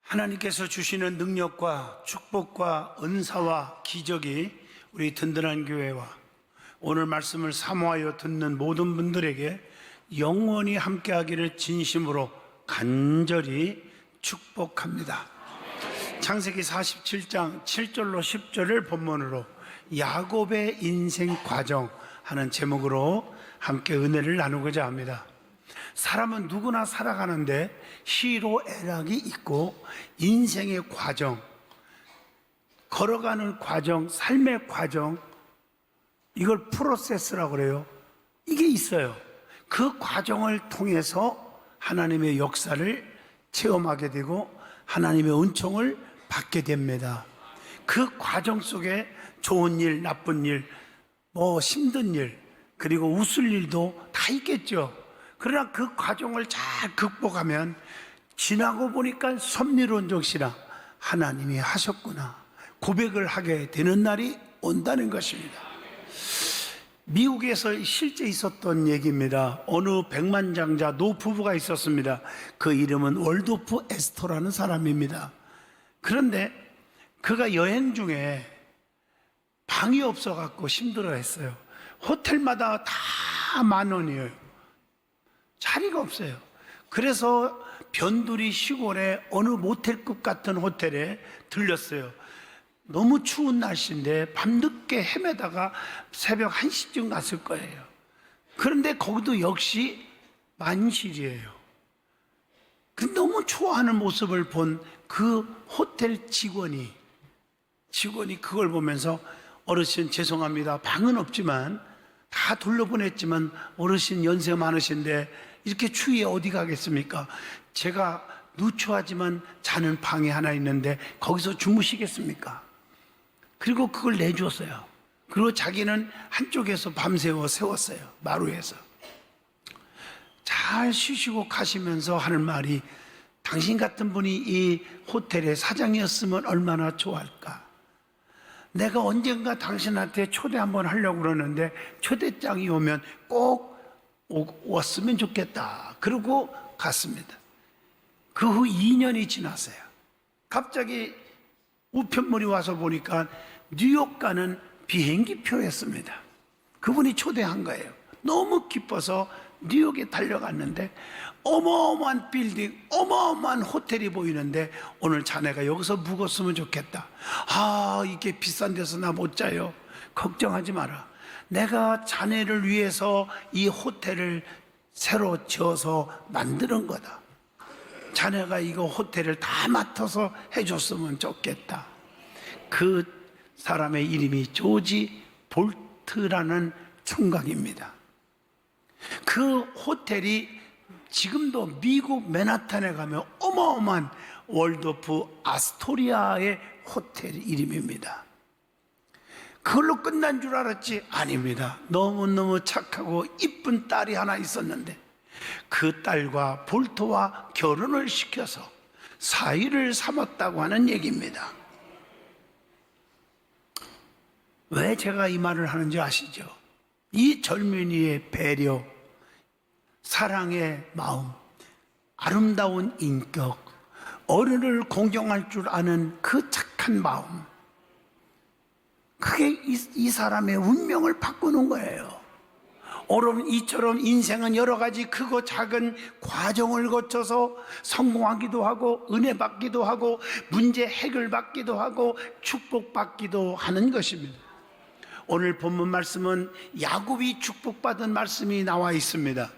하나님께서 주시는 능력과 축복과 은사와 기적이 우리 든든한 교회와 오늘 말씀을 사모하여 듣는 모든 분들에게 영원히 함께하기를 진심으로 간절히 축복합니다. 창세기 47장 7절로 10절을 본문으로 야곱의 인생 과정 하는 제목으로 함께 은혜를 나누고자 합니다. 사람은 누구나 살아가는데 희로애락이 있고 인생의 과정, 걸어가는 과정, 삶의 과정, 이걸 프로세스라고 그래요. 이게 있어요. 그 과정을 통해서 하나님의 역사를 체험하게 되고 하나님의 은총을 받게 됩니다. 그 과정 속에 좋은 일, 나쁜 일, 힘든 일, 그리고 웃을 일도 다 있겠죠. 그러나 그 과정을 잘 극복하면 지나고 보니까 섭리로운 정신아 하나님이 하셨구나 고백을 하게 되는 날이 온다는 것입니다. 미국에서 실제 있었던 얘기입니다. 어느 백만장자 노 부부가 있었습니다. 그 이름은 월도프 에스터라는 사람입니다. 그런데 그가 여행 중에 방이 없어갖고 힘들어했어요. 호텔마다 다 10,000원이에요. 자리가 없어요. 그래서 변두리 시골에 어느 모텔급 같은 호텔에 들렸어요. 너무 추운 날씨인데 밤늦게 헤매다가 새벽 1시쯤 갔을 거예요. 그런데 거기도 역시 만실이에요. 너무 좋아하는 모습을 본 그 호텔 직원이 그걸 보면서 어르신 죄송합니다. 방은 없지만 다 돌려보냈지만 어르신 연세 많으신데 이렇게 추위에 어디 가겠습니까? 제가 누추하지만 자는 방이 하나 있는데 거기서 주무시겠습니까? 그리고 그걸 내줬어요. 그리고 자기는 한쪽에서 밤새워 세웠어요. 마루에서. 잘 쉬시고 가시면서 하는 말이 당신 같은 분이 이 호텔의 사장이었으면 얼마나 좋아할까? 내가 언젠가 당신한테 초대 한번 하려고 그러는데 초대장이 오면 꼭 왔으면 좋겠다. 그러고 갔습니다. 그 후 2년이 지났어요. 갑자기 우편물이 와서 보니까 뉴욕 가는 비행기표였습니다. 그분이 초대한 거예요. 너무 기뻐서 뉴욕에 달려갔는데 어마어마한 빌딩, 어마어마한 호텔이 보이는데 오늘 자네가 여기서 묵었으면 좋겠다. 이게 비싼 데서 나 못 자요. 걱정하지 마라. 내가 자네를 위해서 이 호텔을 새로 지어서 만드는 거다. 자네가 이거 호텔을 다 맡아서 해줬으면 좋겠다. 그 사람의 이름이 조지 볼트라는 총각입니다. 그 호텔이 지금도 미국 맨하탄에 가면 어마어마한 월도프 아스토리아의 호텔 이름입니다. 그걸로 끝난 줄 알았지? 아닙니다. 너무너무 착하고 이쁜 딸이 하나 있었는데 그 딸과 볼트와 결혼을 시켜서 사위를 삼았다고 하는 얘기입니다. 왜 제가 이 말을 하는지 아시죠? 이 젊은이의 배려, 사랑의 마음, 아름다운 인격, 어른을 공경할 줄 아는 그 착한 마음, 그게 이 사람의 운명을 바꾸는 거예요. 이처럼 인생은 여러 가지 크고 작은 과정을 거쳐서 성공하기도 하고 은혜 받기도 하고 문제 해결받기도 하고 축복받기도 하는 것입니다. 오늘 본문 말씀은 야곱이 축복받은 말씀이 나와 있습니다.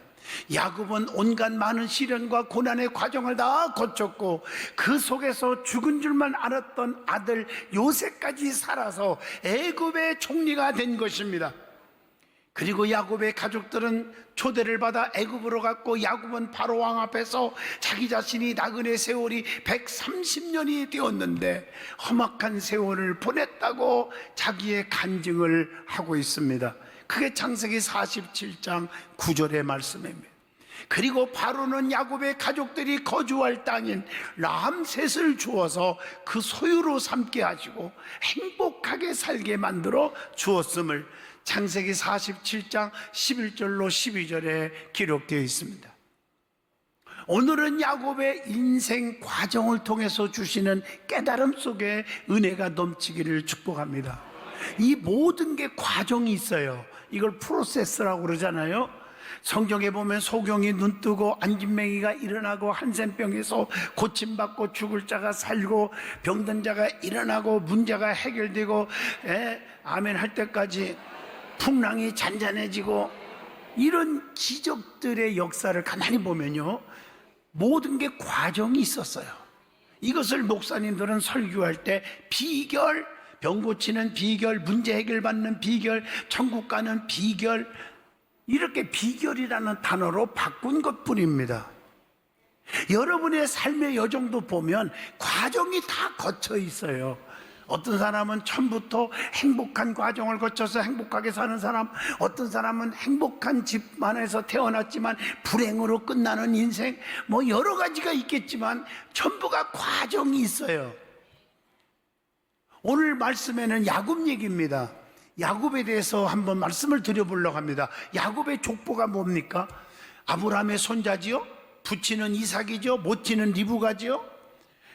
야곱은 온갖 많은 시련과 고난의 과정을 다 거쳤고 그 속에서 죽은 줄만 알았던 아들 요셉까지 살아서 애굽의 총리가 된 것입니다. 그리고 야곱의 가족들은 초대를 받아 애굽으로 갔고 야곱은 바로 왕 앞에서 자기 자신이 나그네 세월이 130년이 되었는데 험악한 세월을 보냈다고 자기의 간증을 하고 있습니다. 그게 창세기 47장 9절의 말씀입니다. 그리고 바로는 야곱의 가족들이 거주할 땅인 람셋을 주어서 그 소유로 삼게 하시고 행복하게 살게 만들어 주었음을 창세기 47장 11절로 12절에 기록되어 있습니다. 오늘은 야곱의 인생 과정을 통해서 주시는 깨달음 속에 은혜가 넘치기를 축복합니다. 이 모든 게 과정이 있어요. 이걸 프로세스라고 그러잖아요. 성경에 보면 소경이 눈 뜨고 안진뱅이가 일어나고 한센병에서 고침받고 죽을 자가 살고 병든 자가 일어나고 문제가 해결되고 아멘 할 때까지 풍랑이 잔잔해지고 이런 기적들의 역사를 가만히 보면요, 모든 게 과정이 있었어요. 이것을 목사님들은 설교할 때 비결, 병 고치는 비결, 문제 해결받는 비결, 천국 가는 비결, 이렇게 비결이라는 단어로 바꾼 것뿐입니다. 여러분의 삶의 여정도 보면 과정이 다 거쳐 있어요. 어떤 사람은 처음부터 행복한 과정을 거쳐서 행복하게 사는 사람, 어떤 사람은 행복한 집안에서 태어났지만 불행으로 끝나는 인생, 뭐 여러 가지가 있겠지만 전부가 과정이 있어요. 오늘 말씀에는 야곱 얘기입니다. 야곱에 대해서 한번 말씀을 드려보려고 합니다. 야곱의 족보가 뭡니까? 아브라함의 손자지요, 부치는 이삭이죠, 모치는 리브가지요.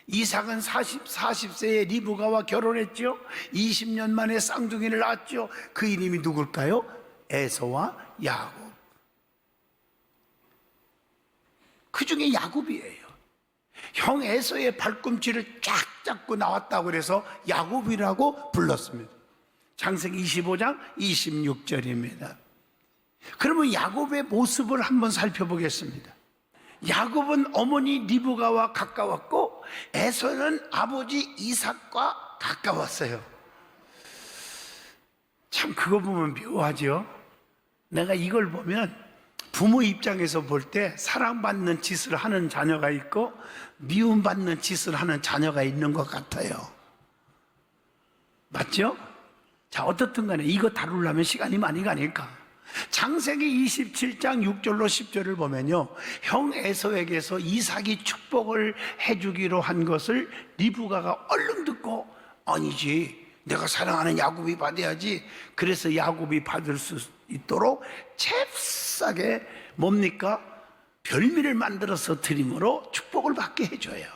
이삭은 40세에 리브가와 결혼했죠. 20년 만에 쌍둥이를 낳았죠. 그 이름이 누굴까요? 에서와 야곱. 그 중에 야곱이에요. 형 에서의 발꿈치를 쫙 잡고 나왔다고 그래서 야곱이라고 불렀습니다. 창세기 25장 26절입니다. 그러면 야곱의 모습을 한번 살펴보겠습니다. 야곱은 어머니 리브가와 가까웠고 에서는 아버지 이삭과 가까웠어요. 참 그거 보면 묘하죠. 내가 이걸 보면 부모 입장에서 볼 때 사랑받는 짓을 하는 자녀가 있고 미움받는 짓을 하는 자녀가 있는 것 같아요. 맞죠? 자, 어떻든 간에 이거 다루려면 시간이 많이 가니까 창세기 27장 6절로 10절을 보면요, 형 에서에게서 이삭이 축복을 해주기로 한 것을 리브가가 얼른 듣고, 아니지, 내가 사랑하는 야곱이 받아야지. 그래서 야곱이 받을 수 있도록 잽싸게 뭡니까? 별미를 만들어서 드림으로 축복을 받게 해줘요.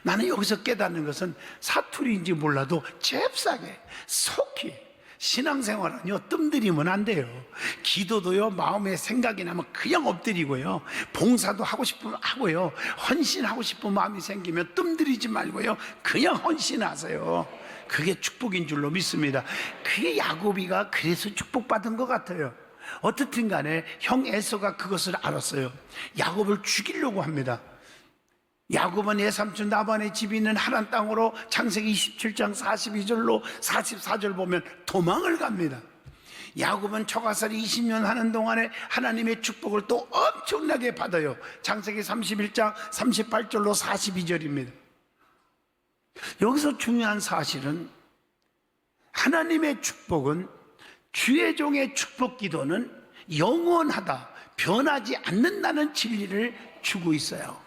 나는 여기서 깨닫는 것은 사투리인지 몰라도 잽싸게 속히, 신앙생활은요 뜸들이면 안 돼요. 기도도요 마음에 생각이 나면 그냥 엎드리고요, 봉사도 하고 싶으면 하고요, 헌신하고 싶은 마음이 생기면 뜸들이지 말고요 그냥 헌신하세요. 그게 축복인 줄로 믿습니다. 그게 야곱이가 그래서 축복받은 것 같아요. 어떻든 간에 형 에서가 그것을 알았어요. 야곱을 죽이려고 합니다. 야곱은 외삼촌 라반의 집이 있는 하란 땅으로 창세기 27장 42절로 44절 보면 도망을 갑니다. 야곱은 처가살이 20년 하는 동안에 하나님의 축복을 또 엄청나게 받아요. 창세기 31장 38절로 42절입니다. 여기서 중요한 사실은 하나님의 축복은, 주의 종의 축복 기도는 영원하다, 변하지 않는다는 진리를 주고 있어요.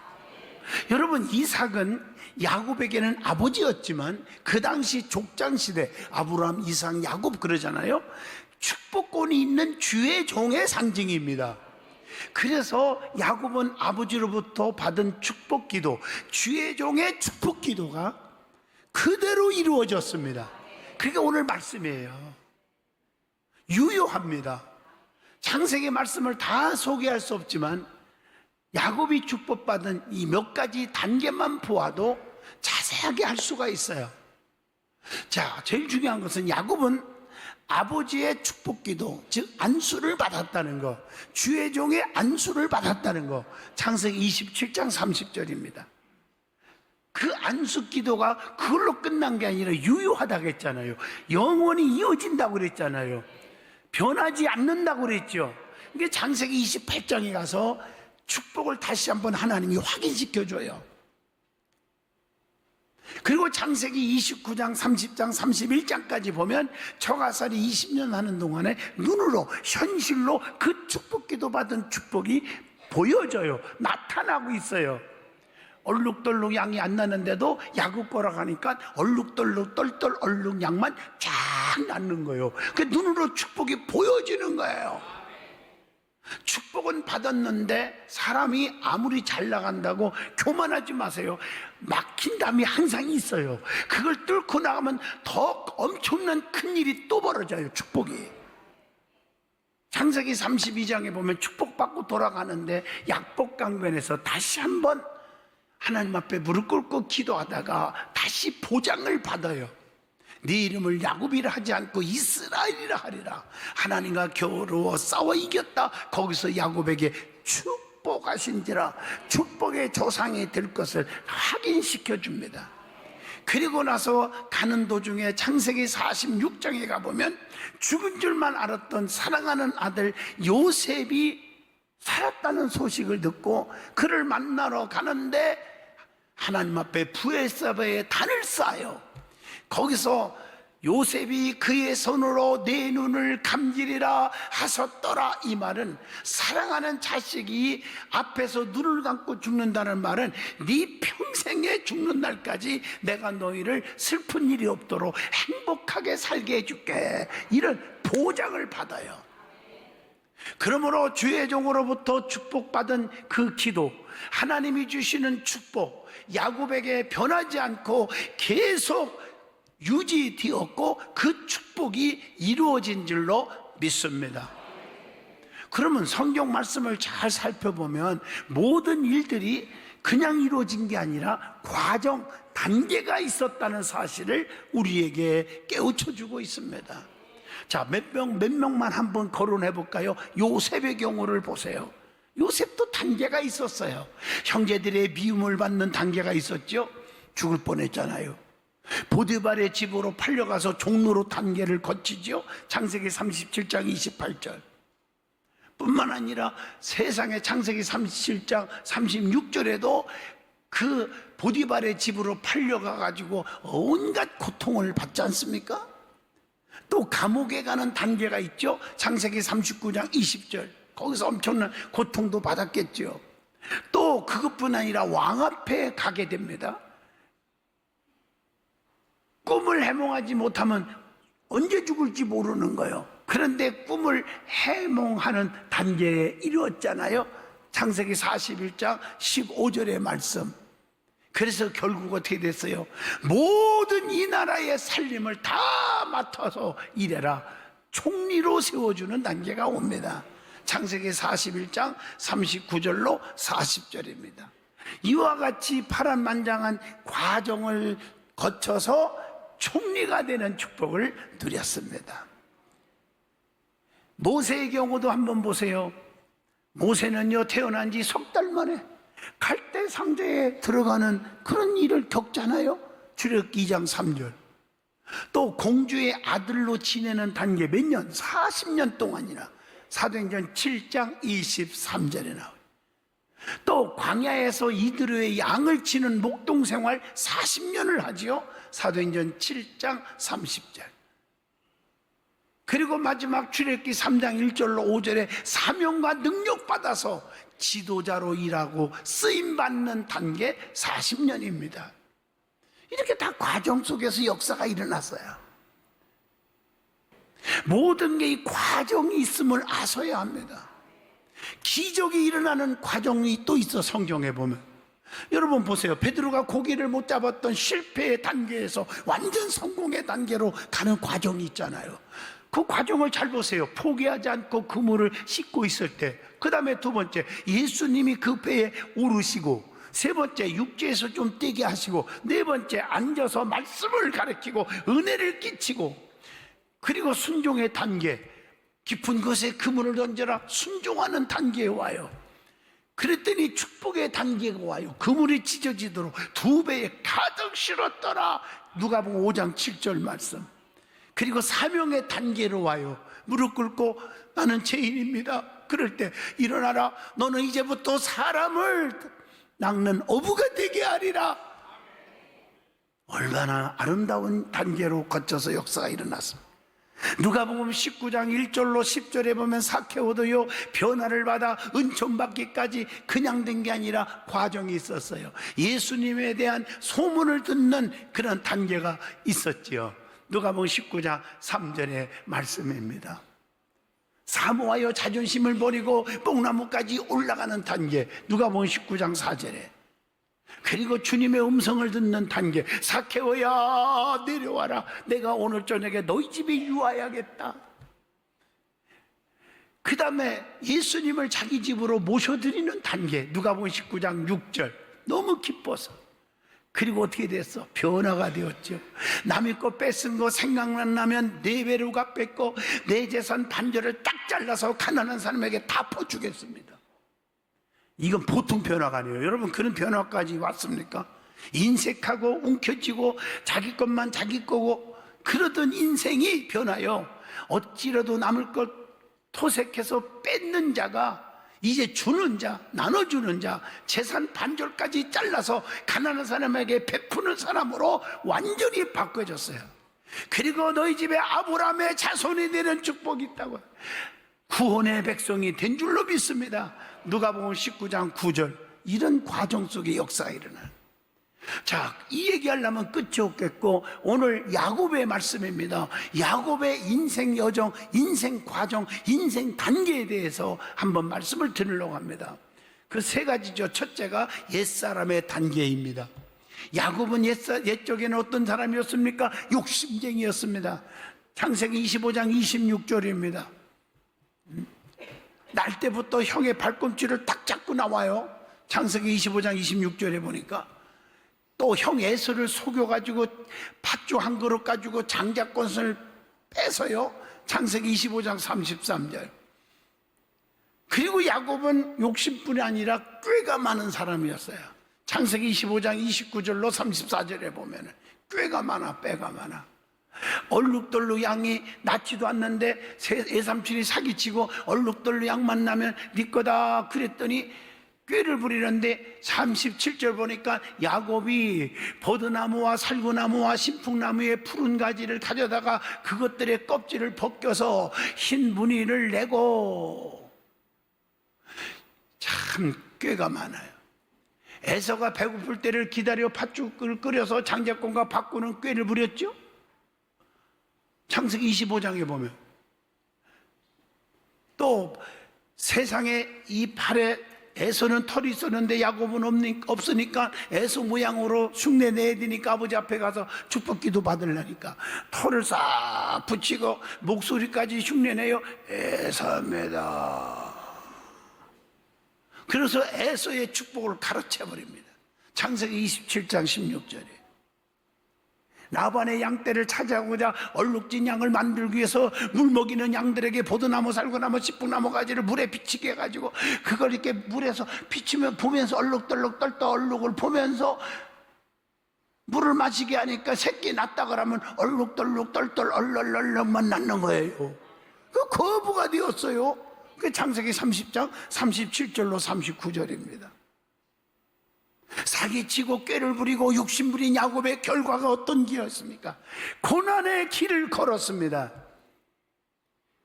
여러분, 이삭은 야곱에게는 아버지였지만 그 당시 족장시대 아브라함, 이삭, 야곱 그러잖아요. 축복권이 있는 주의 종의 상징입니다. 그래서 야곱은 아버지로부터 받은 축복기도, 주의 종의 축복기도가 그대로 이루어졌습니다. 그게 오늘 말씀이에요. 유효합니다. 창세기 말씀을 다 소개할 수 없지만 야곱이 축복받은 이 몇 가지 단계만 보아도 자세하게 할 수가 있어요. 자, 제일 중요한 것은 야곱은 아버지의 축복기도, 즉 안수를 받았다는 거, 주의 종의 안수를 받았다는 거, 창세기 27장 30절입니다. 그 안수 기도가 그걸로 끝난 게 아니라 유효하다고 했잖아요. 영원히 이어진다고 그랬잖아요. 변하지 않는다고 그랬죠. 이게 창세기 28장에 가서 축복을 다시 한번 하나님이 확인시켜줘요. 그리고 창세기 29장, 30장, 31장까지 보면 처가살이 20년 하는 동안에 눈으로, 현실로 그 축복기도 받은 축복이 보여져요. 나타나고 있어요. 얼룩덜룩 양이 안 나는데도 야곱 거라 하니까 얼룩덜룩 똘똘 얼룩 양만 쫙 낳는 거예요. 그 눈으로 축복이 보여지는 거예요. 축복은 받았는데 사람이 아무리 잘 나간다고 교만하지 마세요. 막힌 담이 항상 있어요. 그걸 뚫고 나가면 더 엄청난 큰일이 또 벌어져요. 축복이. 창세기 32장에 보면 축복받고 돌아가는데 약복강변에서 다시 한번 하나님 앞에 무릎 꿇고 기도하다가 다시 보장을 받아요. 네 이름을 야곱이라 하지 않고 이스라엘이라 하리라. 하나님과 겨루어 싸워 이겼다. 거기서 야곱에게 축복하신지라, 축복의 조상이 될 것을 확인시켜 줍니다. 그리고 나서 가는 도중에 창세기 46장에 가보면 죽은 줄만 알았던 사랑하는 아들 요셉이 살았다는 소식을 듣고 그를 만나러 가는데 하나님 앞에 브엘세바에 단을 쌓아요. 거기서 요셉이 그의 손으로 내 눈을 감기리라 하셨더라. 이 말은 사랑하는 자식이 앞에서 눈을 감고 죽는다는 말은 네 평생에 죽는 날까지 내가 너희를 슬픈 일이 없도록 행복하게 살게 해줄게, 이런 보장을 받아요. 그러므로 주의 종으로부터 축복받은 그 기도, 하나님이 주시는 축복, 야곱에게 변하지 않고 계속 유지되었고 그 축복이 이루어진 줄로 믿습니다. 그러면 성경 말씀을 잘 살펴보면 모든 일들이 그냥 이루어진 게 아니라 과정, 단계가 있었다는 사실을 우리에게 깨우쳐 주고 있습니다. 자, 몇 명만 한번 거론해 볼까요? 요셉의 경우를 보세요. 요셉도 단계가 있었어요. 형제들의 미움을 받는 단계가 있었죠. 죽을 뻔했잖아요. 보디발의 집으로 팔려가서 종로로 단계를 거치죠. 창세기 37장 28절. 뿐만 아니라 세상의 창세기 37장 36절에도 그 보디발의 집으로 팔려가가지고 온갖 고통을 받지 않습니까? 또 감옥에 가는 단계가 있죠. 창세기 39장 20절. 거기서 엄청난 고통도 받았겠죠. 또 그것뿐 아니라 왕 앞에 가게 됩니다. 꿈을 해몽하지 못하면 언제 죽을지 모르는 거예요. 그런데 꿈을 해몽하는 단계에 이르렀잖아요. 창세기 41장 15절의 말씀. 그래서 결국 어떻게 됐어요? 모든 이 나라의 살림을 다 맡아서 일해라. 총리로 세워주는 단계가 옵니다. 창세기 41장 39절로 40절입니다. 이와 같이 파란만장한 과정을 거쳐서 총리가 되는 축복을 누렸습니다. 모세의 경우도 한번 보세요. 모세는요, 태어난 지 석 달 만에 갈대 상자에 들어가는 그런 일을 겪잖아요. 출애굽기 2장 3절. 또 공주의 아들로 지내는 단계 몇 년? 40년 동안이나. 사도행전 7장 23절에 나와요. 또 광야에서 이드로의 양을 치는 목동 생활 40년을 하지요. 사도행전 7장 30절. 그리고 마지막 출애굽기 3장 1절로 5절에 사명과 능력 받아서 지도자로 일하고 쓰임받는 단계 40년입니다. 이렇게 다 과정 속에서 역사가 일어났어요. 모든 게 이 과정이 있음을 아셔야 합니다. 기적이 일어나는 과정이 또 있어. 성경에 보면 여러분 보세요. 베드로가 고기를 못 잡았던 실패의 단계에서 완전 성공의 단계로 가는 과정이 있잖아요. 그 과정을 잘 보세요. 포기하지 않고 그물을 씻고 있을 때, 그 다음에 두 번째 예수님이 그 배에 오르시고, 세 번째 육지에서 좀 떼게 하시고, 네 번째 앉아서 말씀을 가르치고 은혜를 끼치고, 그리고 순종의 단계, 깊은 것에 그물을 던져라, 순종하는 단계에 와요. 그랬더니 축복의 단계가 와요. 그물이 찢어지도록 두 배에 가득 실었더라. 누가복음 5장 7절 말씀. 그리고 사명의 단계로 와요. 무릎 꿇고 나는 죄인입니다. 그럴 때 일어나라. 너는 이제부터 사람을 낚는 어부가 되게 하리라. 얼마나 아름다운 단계로 거쳐서 역사가 일어났습니다. 누가복음 19장 1절로 10절에 보면 사케오도요 변화를 받아 은총받기까지 그냥 된 게 아니라 과정이 있었어요. 예수님에 대한 소문을 듣는 그런 단계가 있었지요. 누가복음 19장 3절의 말씀입니다. 사모하여 자존심을 버리고 뽕나무까지 올라가는 단계, 누가복음 19장 4절에. 그리고 주님의 음성을 듣는 단계, 사케오야 내려와라, 내가 오늘 저녁에 너희 집에 유하야겠다. 그 다음에 예수님을 자기 집으로 모셔드리는 단계, 누가복음 19장 6절. 너무 기뻐서. 그리고 어떻게 됐어? 변화가 되었죠. 남의 거 뺏은 거 생각나면 네 배로 갚겠고 내 재산 반절을 딱 잘라서 가난한 사람에게 다 퍼주겠습니다. 이건 보통 변화가 아니에요. 여러분, 그런 변화까지 왔습니까? 인색하고 움켜쥐고 자기 것만 자기 거고 그러던 인생이 변화요. 어찌라도 남을 것 토색해서 뺏는 자가 이제 주는 자, 나눠주는 자, 재산 반절까지 잘라서 가난한 사람에게 베푸는 사람으로 완전히 바꿔졌어요. 그리고 너희 집에 아브라함의 자손이 되는 축복이 있다고, 구원의 백성이 된 줄로 믿습니다. 누가복음 19장 9절. 이런 과정 속에 역사가 일어나요. 자, 이 얘기하려면 끝이 없겠고, 오늘 야곱의 말씀입니다. 야곱의 인생 여정, 인생 과정, 인생 단계에 대해서 한번 말씀을 드리려고 합니다. 그 세 가지죠. 첫째가 옛사람의 단계입니다. 야곱은 옛적에는 어떤 사람이었습니까? 욕심쟁이였습니다. 창세기 25장 26절입니다. 날 때부터 형의 발꿈치를 딱 잡고 나와요. 창세기 25장 26절에 보니까. 또 형 에서를 속여가지고 팥죽 한 그릇 가지고 장자권을 뺏어요. 창세기 25장 33절. 그리고 야곱은 욕심뿐이 아니라 꾀가 많은 사람이었어요. 창세기 25장 29절로 34절에 보면 꾀가 많아, 빼가 많아. 얼룩덜룩 양이 낳지도 않는데 애삼촌이 사기치고 얼룩덜룩 양 만나면 네 거다 그랬더니 꾀를 부리는데 37절 보니까 야곱이 버드나무와 살구나무와 신풍나무의 푸른 가지를 가져다가 그것들의 껍질을 벗겨서 흰 무늬를 내고, 참 꾀가 많아요. 에서가 배고플 때를 기다려 팥죽을 끓여서 장자권과 바꾸는 꾀를 부렸죠. 창세기 25장에 보면 또 세상에 이 팔에 에서는 털이 있었는데 야곱은 없으니까 에서 모양으로 흉내 내야 되니까 아버지 앞에 가서 축복기도 받으려니까 털을 싹 붙이고 목소리까지 흉내 내요. 에서입니다. 그래서 에서의 축복을 가로채 버립니다. 창세기 27장 16절에 라반의 양떼를 차지하고자 얼룩진 양을 만들기 위해서 물 먹이는 양들에게 보드나무, 살구나무, 시풍나무 가지를 물에 비치게 해가지고 그걸 이렇게 물에서 비치면 보면서 얼룩덜룩 떨떠 얼룩을 보면서 물을 마시게 하니까 새끼 낳다 그러면 얼룩덜룩 떨떨 얼얼얼럭만 낳는 거예요. 그 거부가 되었어요. 그 창세기 30장 37절로 39절입니다. 사기치고 꾀를 부리고 욕심부린 야곱의 결과가 어떤 길이었습니까? 고난의 길을 걸었습니다.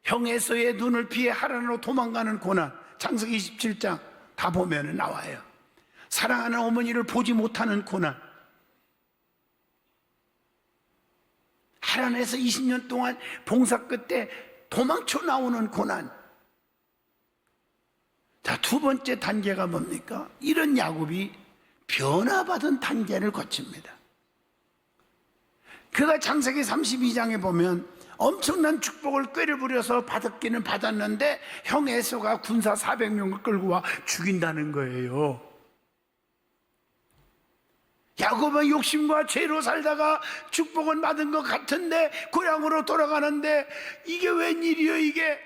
형 에서의 눈을 피해 하란으로 도망가는 고난, 창세기 27장 다 보면 나와요. 사랑하는 어머니를 보지 못하는 고난, 하란에서 20년 동안 봉사 끝에 도망쳐 나오는 고난. 자, 두 번째 단계가 뭡니까? 이런 야곱이 변화받은 단계를 거칩니다. 그가 창세기 32장에 보면 엄청난 축복을 꾀를 부려서 받았기는 받았는데 형 에서가 군사 400명을 끌고 와 죽인다는 거예요. 야곱은 욕심과 죄로 살다가 축복은 받은 것 같은데 고향으로 돌아가는데 이게 웬일이요 이게?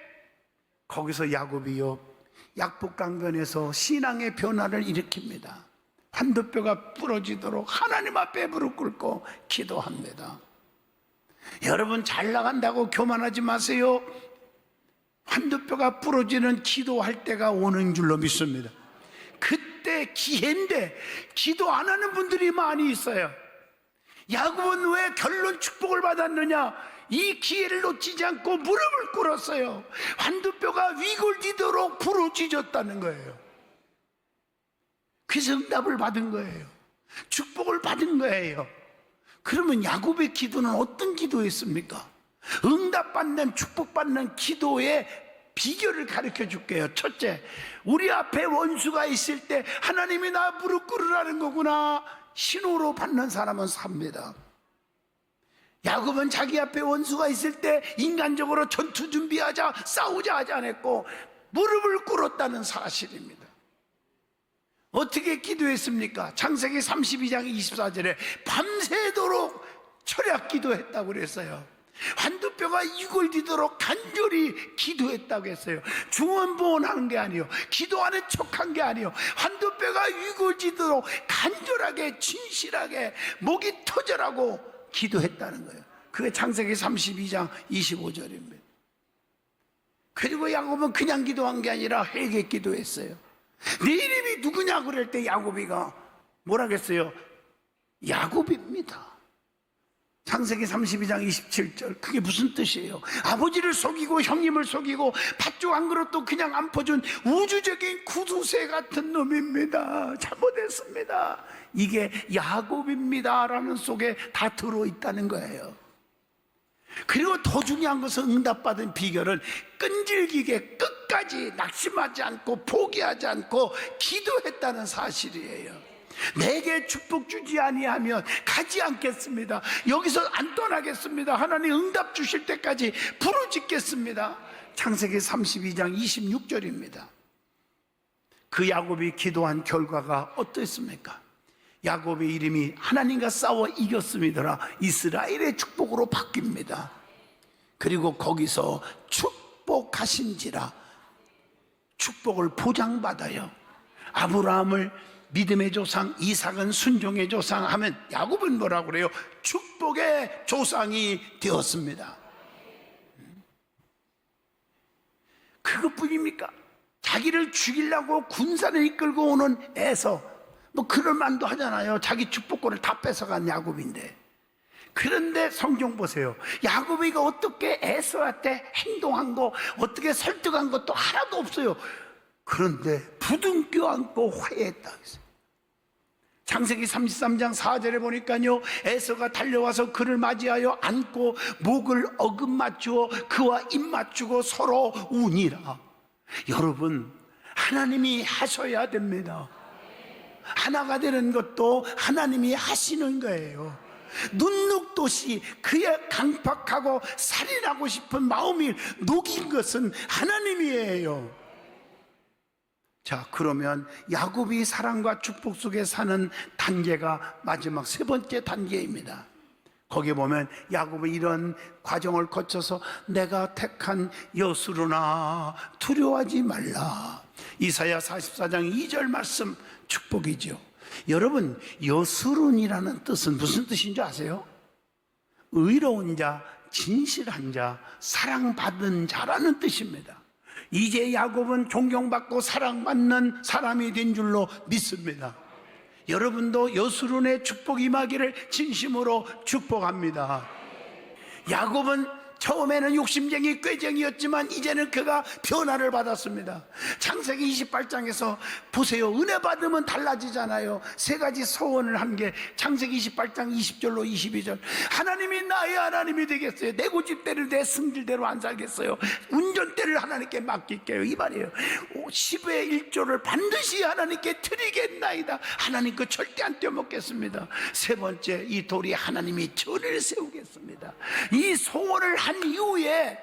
거기서 야곱이요 약복강변에서 신앙의 변화를 일으킵니다. 환도뼈가 부러지도록 하나님 앞에 무릎 꿇고 기도합니다. 여러분, 잘 나간다고 교만하지 마세요. 환도뼈가 부러지는 기도할 때가 오는 줄로 믿습니다. 그때 기회인데 기도 안 하는 분들이 많이 있어요. 야곱은 왜 결론 축복을 받았느냐? 이 기회를 놓치지 않고 무릎을 꿇었어요. 환도뼈가 위골지도록 부러지졌다는 거예요. 그래서 응답을 받은 거예요. 축복을 받은 거예요. 그러면 야곱의 기도는 어떤 기도였습니까? 응답받는 축복받는 기도의 비결을 가르쳐 줄게요. 첫째, 우리 앞에 원수가 있을 때 하나님이 나 무릎 꿇으라는 거구나 신호로 받는 사람은 삽니다. 야곱은 자기 앞에 원수가 있을 때 인간적으로 전투 준비하자, 싸우자 하지 않았고 무릎을 꿇었다는 사실입니다. 어떻게 기도했습니까? 창세기 32장 24절에 밤새도록 철야 기도했다고 그랬어요. 한두뼈가 이골디도록 간절히 기도했다고 했어요. 중언부언하는 게 아니에요. 기도하는 척한 게 아니에요. 한두뼈가 이골디도록 간절하게 진실하게 목이 터져라고 기도했다는 거예요. 그게 창세기 32장 25절입니다. 그리고 야곱은 그냥 기도한 게 아니라 회개 기도했어요. 네 이름이 누구냐 그럴 때 야곱이가 뭐라겠어요? 야곱입니다. 창세기 32장 27절, 그게 무슨 뜻이에요? 아버지를 속이고 형님을 속이고 팥죽 한 그릇도 그냥 안 퍼준 우주적인 구두쇠 같은 놈입니다. 잘못했습니다. 이게 야곱입니다 라는 속에 다 들어있다는 거예요. 그리고 더 중요한 것은 응답받은 비결은 끈질기게 끝까지 낙심하지 않고 포기하지 않고 기도했다는 사실이에요. 내게 축복 주지 아니하면 가지 않겠습니다. 여기서 안 떠나겠습니다. 하나님 응답 주실 때까지 부르짖겠습니다. 창세기 32장 26절입니다. 그 야곱이 기도한 결과가 어떻습니까? 야곱의 이름이 하나님과 싸워 이겼음이더라 이스라엘의 축복으로 바뀝니다. 그리고 거기서 축복하신지라 축복을 보장받아요. 아브라함을 믿음의 조상, 이삭은 순종의 조상 하면 야곱은 뭐라고 그래요? 축복의 조상이 되었습니다. 그것뿐입니까? 자기를 죽이려고 군사를 이끌고 오는 에서, 뭐 그럴 만도 하잖아요. 자기 축복권을 다 뺏어간 야곱인데. 그런데 성경 보세요. 야곱이가 어떻게 에서한테 행동한 거, 어떻게 설득한 것도 하나도 없어요. 그런데 부둥켜 안고 화해했다. 창세기 33장 4절에 보니까요, 에서가 달려와서 그를 맞이하여 안고 목을 어금 맞추어 그와 입 맞추고 서로 우니라. 여러분, 하나님이 하셔야 됩니다. 하나가 되는 것도 하나님이 하시는 거예요. 눈녹듯이 그의 강팍하고 살인하고 싶은 마음이 녹인 것은 하나님이에요. 자, 그러면 야곱이 사랑과 축복 속에 사는 단계가 마지막 세 번째 단계입니다. 거기에 보면 야곱은 이런 과정을 거쳐서 내가 택한 여수로나 두려워하지 말라. 이사야 44장 2절 말씀 축복이죠. 여러분, 여수론이라는 뜻은 무슨 뜻인 줄 아세요? 의로운 자, 진실한 자, 사랑받은 자라는 뜻입니다. 이제 야곱은 존경받고 사랑받는 사람이 된 줄로 믿습니다. 여러분도 여수론의 축복 임하기를 진심으로 축복합니다. 야곱은 처음에는 욕심쟁이 꾀쟁이였지만 이제는 그가 변화를 받았습니다. 창세기 28장에서 보세요. 은혜 받으면 달라지잖아요. 세 가지 소원을 한 게 창세기 28장 20절로 22절. 하나님이 나의 하나님이 되겠어요. 내 고집대로 내 승질대로 안 살겠어요. 운전대를 하나님께 맡길게요. 이 말이에요. 10의 1조를 반드시 하나님께 드리겠나이다. 하나님 그 절대 안 떼어먹겠습니다. 세 번째, 이 돌이 하나님이 전을 세우겠습니다. 이 소원을 한 이후에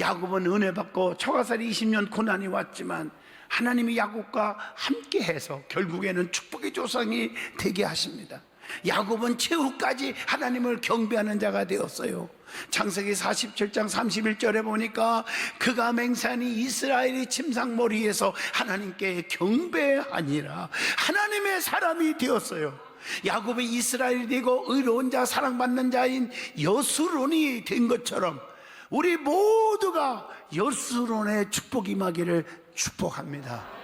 야곱은 은혜 받고 초가살이 20년 고난이 왔지만 하나님이 야곱과 함께해서 결국에는 축복의 조상이 되게 하십니다. 야곱은 최후까지 하나님을 경배하는 자가 되었어요. 창세기 47장 31절에 보니까 그가 맹세하니 이스라엘이 침상머리에서 하나님께 경배하니라. 하나님의 사람이 되었어요. 야곱이 이스라엘이 되고 의로운 자, 사랑받는 자인 여수론이 된 것처럼 우리 모두가 여수론의 축복 임하기를 축복합니다.